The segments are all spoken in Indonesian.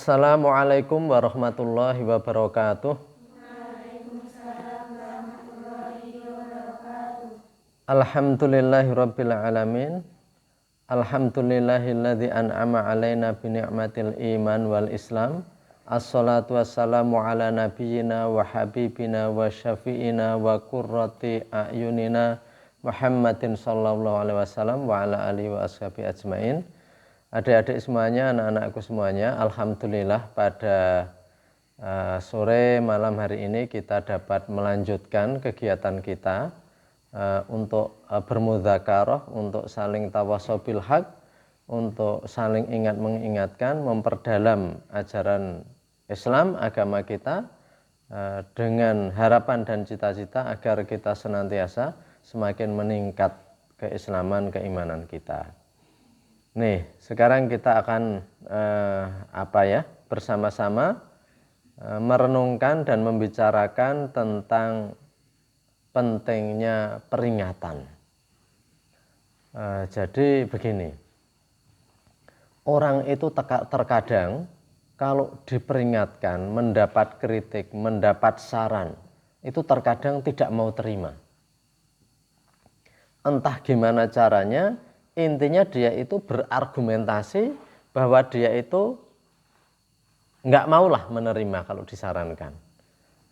Assalamualaikum warahmatullahi wabarakatuh. Alhamdulillahirabbil alamin. Alhamdulillahilladzi an'ama alaina bi ni'matil iman wal islam. Assalatu wassalamu ala nabiyyina wa habibina wa syafi'ina wa qurrati a'yunina Muhammadin sallallahu alaihi wasallam wa ala alihi wa ashabihi ajmain. Adik-adik semuanya, anak-anakku semuanya, alhamdulillah pada sore malam hari ini kita dapat melanjutkan kegiatan kita untuk bermudzakarah, untuk saling tawasau bil haq, untuk saling ingat mengingatkan, memperdalam ajaran Islam agama kita dengan harapan dan cita-cita agar kita senantiasa semakin meningkat keislaman, keimanan kita. Nih, sekarang kita akan bersama-sama merenungkan dan membicarakan tentang pentingnya peringatan. Jadi begini, orang itu terkadang kalau diperingatkan, mendapat kritik, mendapat saran, itu terkadang tidak mau terima. Entah gimana caranya, intinya dia itu berargumentasi bahwa dia itu nggak maulah menerima kalau disarankan.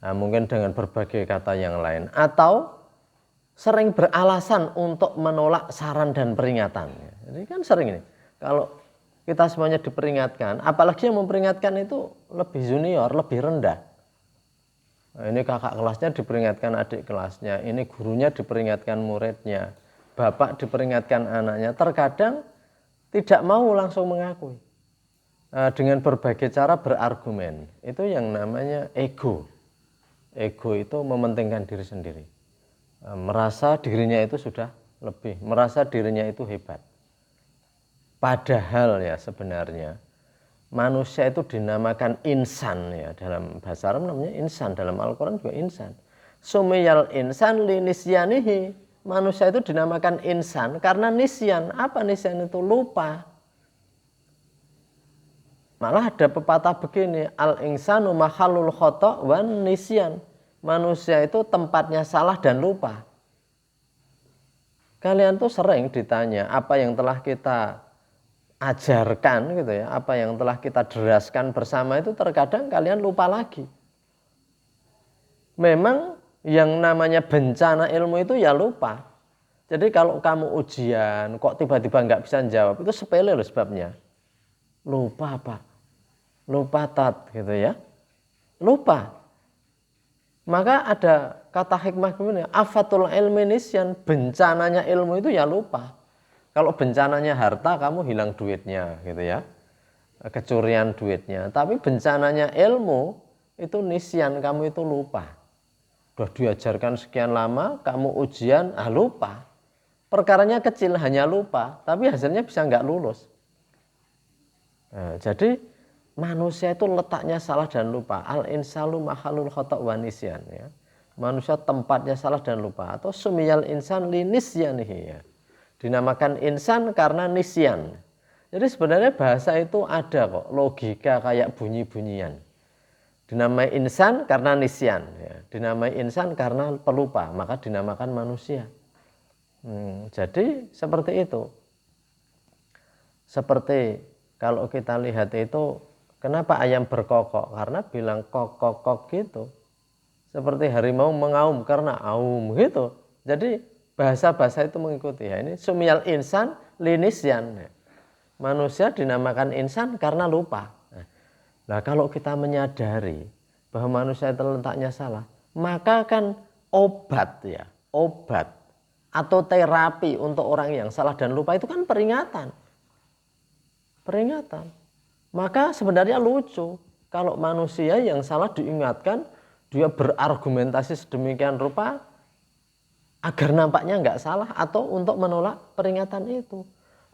Nah, mungkin dengan berbagai kata yang lain, atau sering beralasan untuk menolak saran dan peringatan. Jadi kan sering ini, kalau kita semuanya diperingatkan, apalagi yang memperingatkan itu lebih junior, lebih rendah. Nah, ini kakak kelasnya diperingatkan adik kelasnya, ini gurunya diperingatkan muridnya, bapak diperingatkan anaknya, terkadang tidak mau langsung mengakui. Dengan berbagai cara berargumen, itu yang namanya ego. Ego itu mementingkan diri sendiri, merasa dirinya itu sudah lebih, merasa dirinya itu hebat. Padahal ya sebenarnya manusia itu dinamakan insan, ya dalam bahasa Arab namanya insan, dalam Al-Quran juga insan. Sumiyal insan li nisyanihi, manusia itu dinamakan insan karena nisyan. Apa nisyan itu? Lupa. Malah ada pepatah begini, al-insanu mahallul khata' wan nisyan. Manusia itu tempatnya salah dan lupa. Kalian tuh sering ditanya apa yang telah kita ajarkan gitu ya, apa yang telah kita deraskan bersama itu terkadang kalian lupa lagi. Memang yang namanya bencana ilmu itu ya lupa. Jadi kalau kamu ujian kok tiba-tiba nggak bisa jawab, itu sepele loh sebabnya. Lupa Pak, lupa tat gitu ya, lupa. Maka ada kata hikmah begini, afatul ilmi nisyan, bencananya ilmu itu ya lupa. Kalau bencananya harta, kamu hilang duitnya gitu ya, kecurian duitnya. Tapi bencananya ilmu itu nisyan, kamu itu lupa. Sudah diajarkan sekian lama, kamu ujian, lupa. Perkaranya kecil, hanya lupa, tapi hasilnya bisa nggak lulus. Nah, jadi manusia itu letaknya salah dan lupa. Al-insalu mahalul khata' wa nisyan, ya. Manusia tempatnya salah dan lupa, atau sumiyal insan li nisyanihi, ya. Dinamakan insan karena nisyan. Jadi sebenarnya bahasa itu ada kok, logika kayak bunyi-bunyian. Dinamai insan karena nisyan, ya. Dinamai insan karena pelupa, maka dinamakan manusia. Jadi seperti itu. Seperti kalau kita lihat itu, kenapa ayam berkokok? Karena bilang kok gitu. Seperti harimau mengaum karena aum gitu. Jadi bahasa-bahasa itu mengikuti. Ya, ini sumiyal insan linisyan. Manusia dinamakan insan karena lupa. Nah, kalau kita menyadari bahwa manusia itu letaknya salah, maka kan obat atau terapi untuk orang yang salah dan lupa itu kan peringatan. Maka sebenarnya lucu kalau manusia yang salah diingatkan, dia berargumentasi sedemikian rupa agar nampaknya enggak salah atau untuk menolak peringatan itu.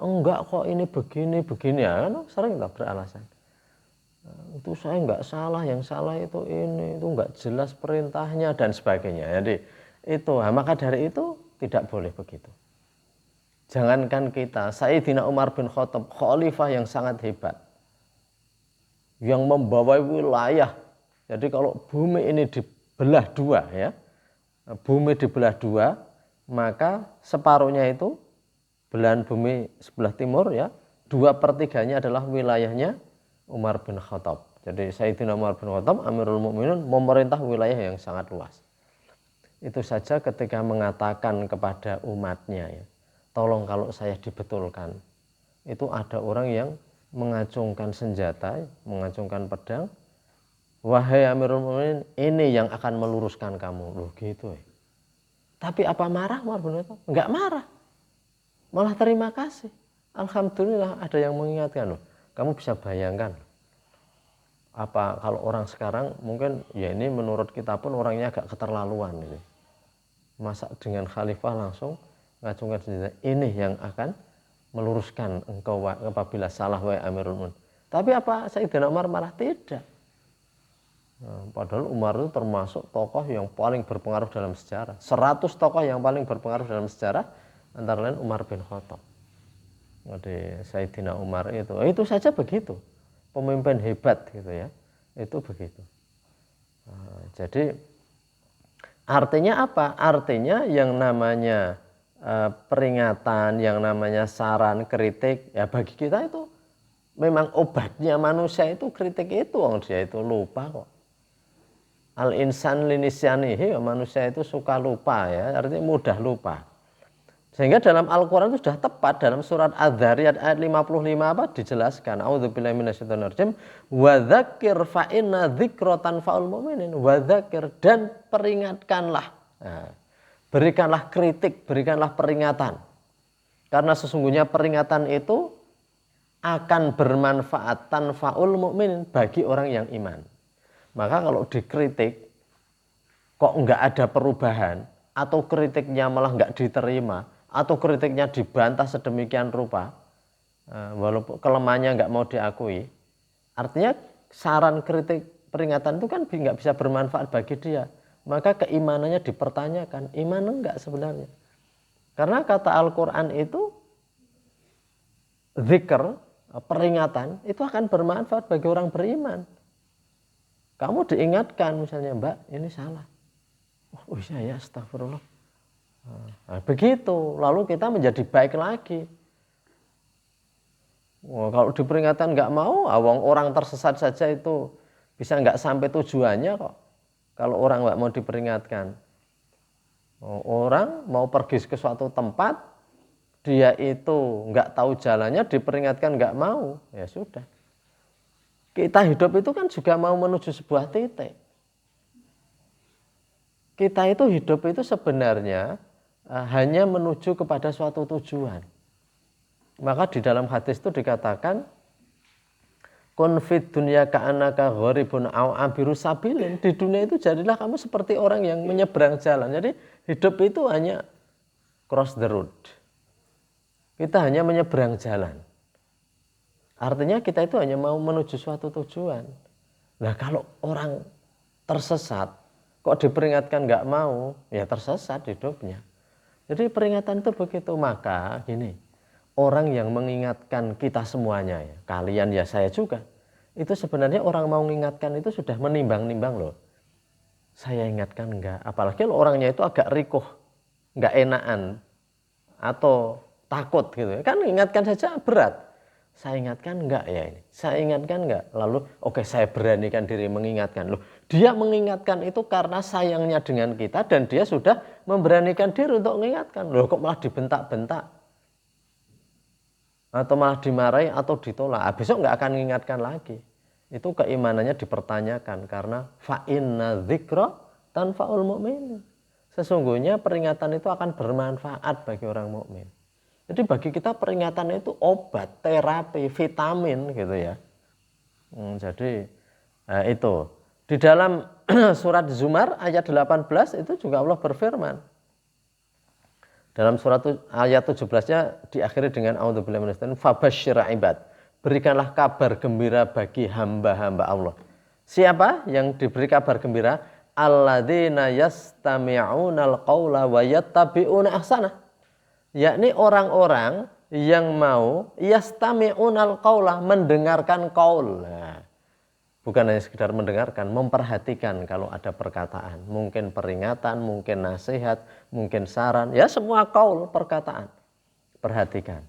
Enggak kok, ini begini ya, kan sering tak beralasan. Itu saya enggak salah, yang salah itu ini, itu enggak jelas perintahnya dan sebagainya. Jadi itu, maka dari itu tidak boleh begitu. Jangankan kita, Sayyidina Umar bin Khattab, khalifah yang sangat hebat. yang membawahi wilayah. Jadi kalau bumi ini dibelah dua ya, bumi dibelah dua, maka separuhnya itu belahan bumi sebelah timur ya, 2/3-nya adalah wilayahnya Umar bin Khattab. Jadi Sayyidina Umar bin Khattab Amirul Mukminin memerintah wilayah yang sangat luas. Itu saja ketika mengatakan kepada umatnya ya, tolong kalau saya dibetulkan. Itu ada orang yang mengacungkan senjata, mengacungkan pedang. Wahai Amirul Mukminin, ini yang akan meluruskan kamu. Loh gitu ya. Tapi apa marah Umar bin Khattab? Enggak marah. Malah terima kasih. Alhamdulillah ada yang mengingatkan loh. Kamu bisa bayangkan apa kalau orang sekarang mungkin ya ini menurut kita pun orangnya agak keterlaluan ini. Masa dengan khalifah langsung ngacungkan senjata, ini yang akan meluruskan engkau apabila salah wahai Amirul Mukminin. Tapi apa Sayyidina Umar marah? Tidak. Nah, padahal Umar itu termasuk tokoh yang paling berpengaruh dalam sejarah. 100 tokoh yang paling berpengaruh dalam sejarah antara lain Umar bin Khattab. Jadi Sayyidina Umar itu saja begitu. Pemimpin hebat gitu ya. Itu begitu. Nah, jadi artinya apa? Artinya yang namanya peringatan, yang namanya saran, kritik, ya bagi kita itu memang obatnya manusia itu kritik itu, dia itu lupa kok. Al-insan linisyanihi, manusia itu suka lupa ya, artinya mudah lupa. Sehingga dalam Al-Quran itu sudah tepat dalam surat Adz-Dzariyat ayat 55 apa dijelaskan. A'udzubillahi minasyaitonir rajim. Wa dzakir fa inna dzikra tanfa'ul mu'minin. Wa dzakir, dan peringatkanlah. Nah, berikanlah kritik, berikanlah peringatan. Karena sesungguhnya peringatan itu akan bermanfaat tanfa'ul mu'minin, bagi orang yang iman. Maka kalau dikritik kok enggak ada perubahan, atau kritiknya malah enggak diterima, atau kritiknya dibantah sedemikian rupa, walaupun kelemahannya enggak mau diakui, artinya saran, kritik, peringatan itu kan enggak bisa bermanfaat bagi dia. Maka keimanannya dipertanyakan, iman enggak sebenarnya. Karena kata Al-Quran itu, zikr, peringatan, itu akan bermanfaat bagi orang beriman. Kamu diingatkan misalnya, Mbak, ini salah. Oh iya ya, astagfirullah. Nah, begitu, lalu kita menjadi baik lagi. Kalau diperingatkan nggak mau, orang tersesat saja itu bisa nggak sampai tujuannya kok. Kalau orang nggak mau diperingatkan, orang mau pergi ke suatu tempat, dia itu nggak tahu jalannya, diperingatkan nggak mau, ya sudah. Kita hidup itu kan juga mau menuju sebuah titik. Kita itu hidup itu sebenarnya hanya menuju kepada suatu tujuan. Maka di dalam hadis itu dikatakan, kun fid dunya ka'annaka gharibun aw abiru sabilin. Di dunia itu jadilah kamu seperti orang yang menyeberang jalan. Jadi hidup itu hanya cross the road. Kita hanya menyeberang jalan. Artinya kita itu hanya mau menuju suatu tujuan. Nah kalau orang tersesat, kok diperingatkan nggak mau, ya tersesat hidupnya. Jadi peringatan itu begitu. Maka gini, orang yang mengingatkan kita semuanya, ya, kalian ya saya juga, itu sebenarnya orang mau mengingatkan itu sudah menimbang-nimbang loh. Saya ingatkan enggak, apalagi kalau orangnya itu agak rikuh, enggak enakan, atau takut gitu. Kan ingatkan saja berat. Saya ingatkan enggak ya ini? Saya ingatkan enggak? Lalu oke, saya beranikan diri mengingatkan. Loh, dia mengingatkan itu karena sayangnya dengan kita dan dia sudah memberanikan diri untuk mengingatkan. Loh, kok malah dibentak-bentak? Atau malah dimarahi atau ditolak. Besok enggak akan mengingatkan lagi. Itu keimanannya dipertanyakan karena fa inna dzikra tanfa'ul mu'minin. Sesungguhnya peringatan itu akan bermanfaat bagi orang mukmin. Jadi bagi kita peringatan itu obat, terapi, vitamin gitu ya. Jadi itu. Di dalam surat Zumar ayat 18 itu juga Allah berfirman. Dalam surat ayat 17-nya diakhiri dengan a'udzubillahi minasyaitonir rajim, fabasyir ibad. Berikanlah kabar gembira bagi hamba-hamba Allah. Siapa yang diberi kabar gembira? Alladzina yastami'unal qaula wa yattabi'una ahsanah. Yakni orang-orang yang mau yastami'unal qaula, mendengarkan qaul. Nah, bukan hanya sekedar mendengarkan, memperhatikan kalau ada perkataan, mungkin peringatan, mungkin nasihat, mungkin saran, ya semua qaul perkataan. Perhatikan.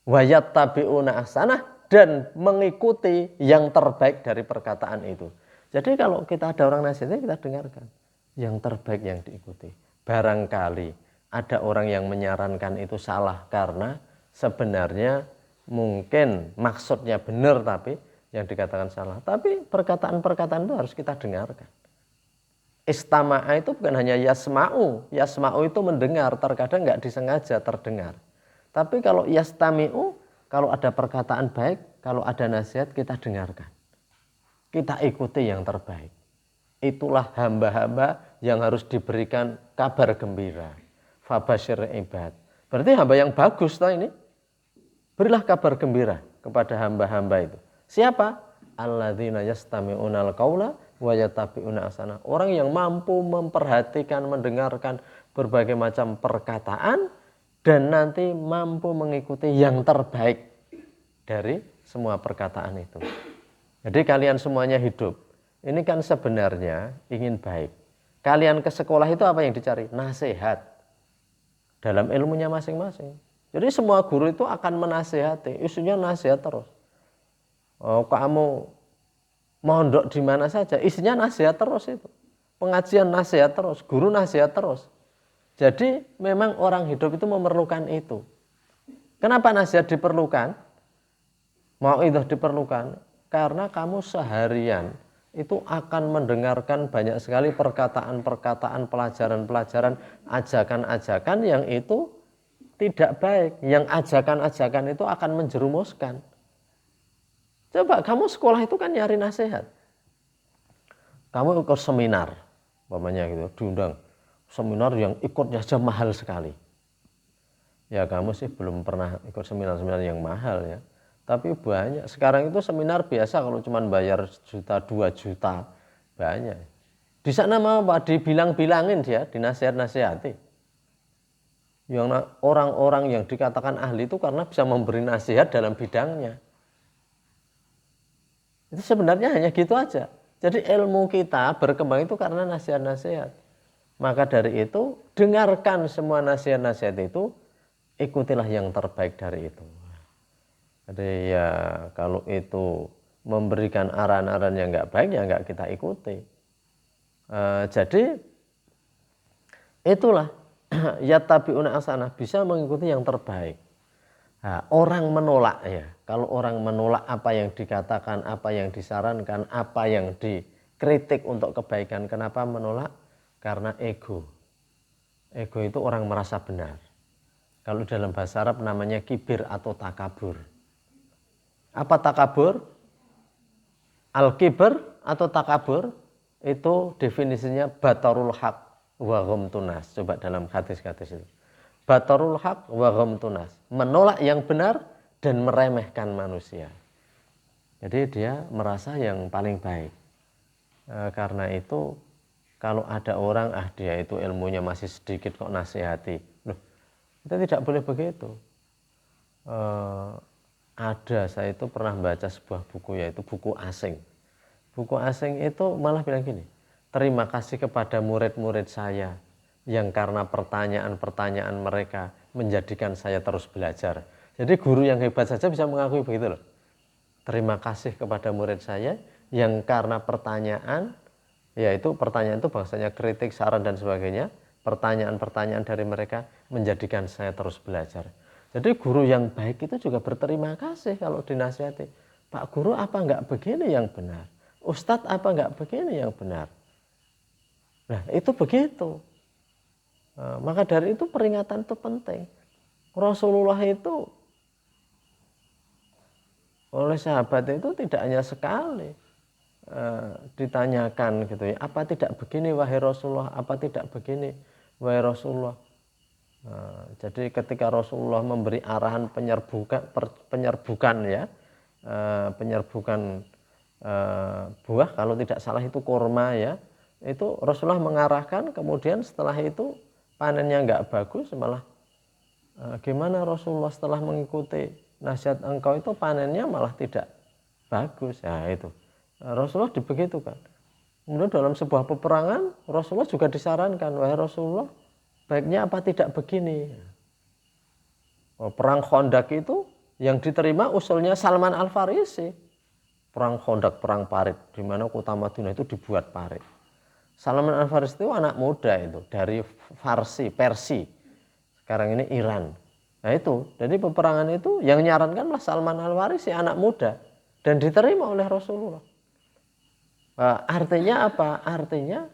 Wa yattabi'una ahsanah, dan mengikuti yang terbaik dari perkataan itu. Jadi kalau kita ada orang nasihatnya, kita dengarkan. Yang terbaik yang diikuti. Barangkali ada orang yang menyarankan itu salah karena sebenarnya mungkin maksudnya benar tapi yang dikatakan salah. Tapi perkataan-perkataan itu harus kita dengarkan. Istama'a itu bukan hanya yasma'u. Yasma'u itu mendengar, terkadang nggak disengaja terdengar. Tapi kalau yastami'u, kalau ada perkataan baik, kalau ada nasihat kita dengarkan. Kita ikuti yang terbaik. Itulah hamba-hamba yang harus diberikan kabar gembira. Fabasyir ibad. Berarti hamba yang bagus toh ini. Berilah kabar gembira kepada hamba-hamba itu. Siapa? Alladzina yastami'unal qaula wa yattabi'una ahsanah. Orang yang mampu memperhatikan, mendengarkan berbagai macam perkataan dan nanti mampu mengikuti yang terbaik dari semua perkataan itu. Jadi kalian semuanya hidup. Ini kan sebenarnya ingin baik. Kalian ke sekolah itu apa yang dicari? Nasihat. Dalam ilmunya masing-masing. Jadi semua guru itu akan menasihati. Isunya nasihat terus. Oh, kamu mondok di mana saja, isinya nasihat terus itu. Pengajian nasihat terus, guru nasihat terus. Jadi memang orang hidup itu memerlukan itu. Kenapa nasihat diperlukan? Mau'idhah diperlukan? Karena kamu seharian itu akan mendengarkan banyak sekali perkataan-perkataan, pelajaran-pelajaran, ajakan-ajakan yang itu tidak baik. Yang ajakan-ajakan itu akan menjerumuskan. Coba kamu sekolah itu kan nyari nasihat. Kamu ikut seminar, umpamanya gitu, diundang seminar yang ikutnya saja mahal sekali. Ya kamu sih belum pernah ikut seminar-seminar yang mahal ya. Tapi banyak. Sekarang itu seminar biasa kalau cuma bayar 1 juta, 2 juta. Banyak. Di sana mau apa? Dibilang-bilangin dia, dinasihat-nasihati. Yang orang-orang yang dikatakan ahli itu karena bisa memberi nasihat dalam bidangnya. Itu sebenarnya hanya gitu aja. Jadi ilmu kita berkembang itu karena nasihat-nasihat. Maka dari itu, dengarkan semua nasihat-nasihat itu, ikutilah yang terbaik dari itu. Jadi ya kalau itu memberikan arahan-arahan yang nggak baik ya nggak kita ikuti. Jadi itulah yattabi'una ahsanah, bisa mengikuti yang terbaik. Nah, orang menolak ya. Kalau orang menolak apa yang dikatakan, apa yang disarankan, apa yang dikritik untuk kebaikan, kenapa menolak? Karena ego. Ego itu orang merasa benar. Kalau dalam bahasa Arab namanya kibir atau takabur. Apa takabur? Al-kibr atau takabur itu definisinya batarul haq wa ghamtunas. Coba dalam hadis-hadis itu. Batarul haq wa ghamtunas. Menolak yang benar dan meremehkan manusia. Jadi dia merasa yang paling baik. Karena itu kalau ada orang, dia itu ilmunya masih sedikit kok nasihati. Loh, kita tidak boleh begitu. Saya itu pernah baca sebuah buku, yaitu buku asing. Buku asing itu malah bilang gini, terima kasih kepada murid-murid saya yang karena pertanyaan-pertanyaan mereka menjadikan saya terus belajar. Jadi guru yang hebat saja bisa mengakui begitu loh. Terima kasih kepada murid saya yang karena pertanyaan, yaitu pertanyaan itu bahasanya kritik, saran dan sebagainya, pertanyaan-pertanyaan dari mereka menjadikan saya terus belajar. Jadi guru yang baik itu juga berterima kasih kalau dinasihati. Pak guru apa enggak begini yang benar? Ustadz apa enggak begini yang benar? Nah itu begitu. Maka dari itu peringatan itu penting. Rasulullah itu oleh sahabat itu tidak hanya sekali ditanyakan gitu ya, apa tidak begini wahai Rasulullah, apa tidak begini wahai Rasulullah. Jadi ketika Rasulullah memberi arahan penyerbukan ya, penyerbukan buah, kalau tidak salah itu kurma ya, itu Rasulullah mengarahkan, kemudian setelah itu panennya nggak bagus, malah gimana Rasulullah setelah mengikuti nasihat engkau itu panennya malah tidak bagus. Ya itu Rasulullah dibegitukan. Kemudian dalam sebuah peperangan Rasulullah juga disarankan, wahai Rasulullah, baiknya apa tidak begini. Perang Khandaq itu yang diterima usulnya Salman Al-Farisi. Perang Khandaq, perang parit, di mana kota Madinah itu dibuat parit. Salman Al-Farisi itu anak muda itu dari Farsi, Persia. Sekarang ini Iran. Nah itu, jadi peperangan itu yang nyarankanlah Salman Al-Farisi, anak muda, dan diterima oleh Rasulullah. Artinya apa? Artinya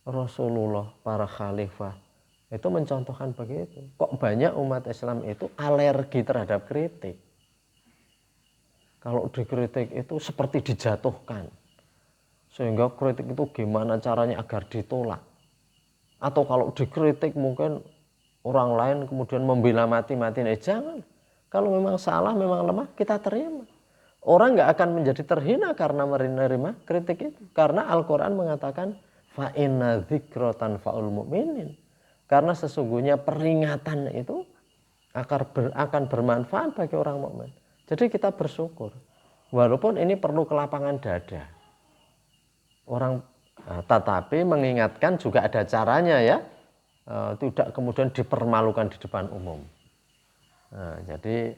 Rasulullah, para khalifah itu mencontohkan begitu. Kok banyak umat Islam itu alergi terhadap kritik. Kalau dikritik itu seperti dijatuhkan. Sehingga kritik itu gimana caranya agar ditolak. Atau kalau dikritik mungkin orang lain kemudian membela mati-matian. Jangan. Kalau memang salah, memang lemah, kita terima. Orang nggak akan menjadi terhina karena menerima kritik itu. Karena Al-Quran mengatakan, fa inna dzikra tanfa'ul mu'minin. Karena sesungguhnya peringatan itu akan bermanfaat bagi orang mukmin. Jadi kita bersyukur. Walaupun ini perlu kelapangan dada. Tetapi mengingatkan juga ada caranya ya. Tidak kemudian dipermalukan di depan umum. Jadi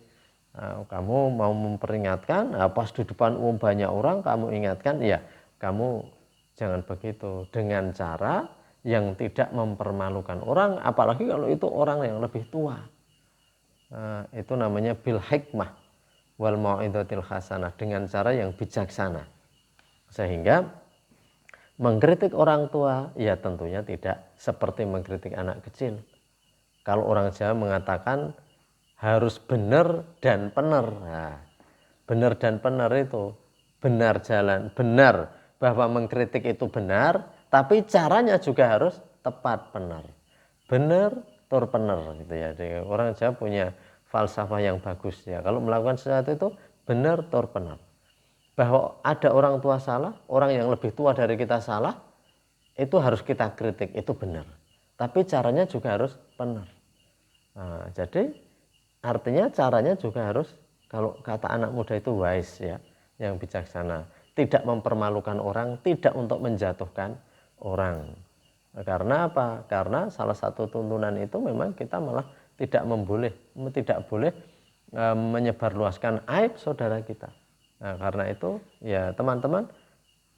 kamu mau memperingatkan, pas di depan umum banyak orang kamu ingatkan, ya kamu jangan begitu, dengan cara yang tidak mempermalukan orang, apalagi kalau itu orang yang lebih tua. Itu namanya bil hikmah wal mau'izatil hasanah, dengan cara yang bijaksana. Sehingga mengkritik orang tua ya tentunya tidak seperti mengkritik anak kecil. Kalau orang Jawa mengatakan harus benar dan benar. Nah, benar dan benar itu benar jalan, benar bahwa mengkritik itu benar, tapi caranya juga harus tepat, benar. Benar tur benar gitu ya. Jadi orang Jawa punya falsafah yang bagus ya. Kalau melakukan sesuatu itu benar tur benar. Bahwa ada orang tua salah, orang yang lebih tua dari kita salah, itu harus kita kritik, itu benar. Tapi caranya juga harus benar. Nah, jadi artinya caranya juga harus, kalau kata anak muda itu wise ya, yang bijaksana. Tidak mempermalukan orang, tidak untuk menjatuhkan orang. Karena apa? Karena salah satu tuntunan itu memang kita malah tidak boleh menyebarluaskan aib saudara kita. Nah, karena itu ya teman-teman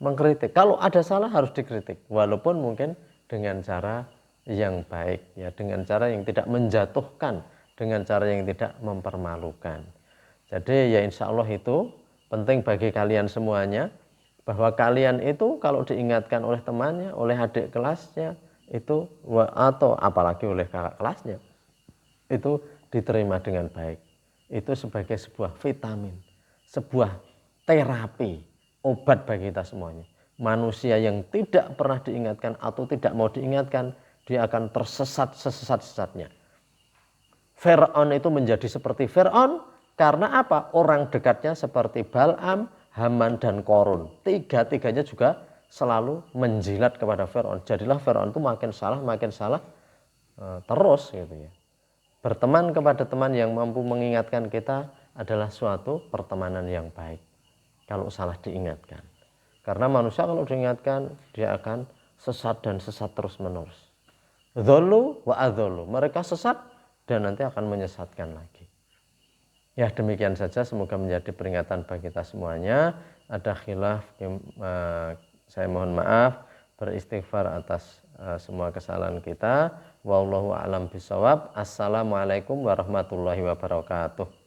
mengkritik. Kalau ada salah harus dikritik, walaupun mungkin dengan cara yang baik, ya dengan cara yang tidak menjatuhkan, dengan cara yang tidak mempermalukan. Jadi ya insya Allah itu penting bagi kalian semuanya, bahwa kalian itu kalau diingatkan oleh temannya, oleh adik kelasnya itu, atau apalagi oleh kakak kelasnya, itu diterima dengan baik. Itu sebagai sebuah vitamin, sebuah terapi, obat bagi kita semuanya. Manusia yang tidak pernah diingatkan atau tidak mau diingatkan, dia akan tersesat sesat-sesatnya. Fir'aun itu menjadi seperti Fir'aun karena apa? Orang dekatnya seperti Bal'am, Haman, dan Korun. Tiga-tiganya juga selalu menjilat kepada Fir'aun. Jadilah Fir'aun itu makin salah terus gitu ya. Berteman kepada teman yang mampu mengingatkan kita adalah suatu pertemanan yang baik. Kalau salah diingatkan. Karena manusia kalau diingatkan, dia akan sesat dan sesat terus menerus. Dzallu wa adzallu. Mereka sesat dan nanti akan menyesatkan lagi. Ya demikian saja, semoga menjadi peringatan bagi kita semuanya. Ada khilaf, saya mohon maaf, beristighfar atas semua kesalahan kita. Wallahu a'lam bishawab. Assalamualaikum warahmatullahi wabarakatuh.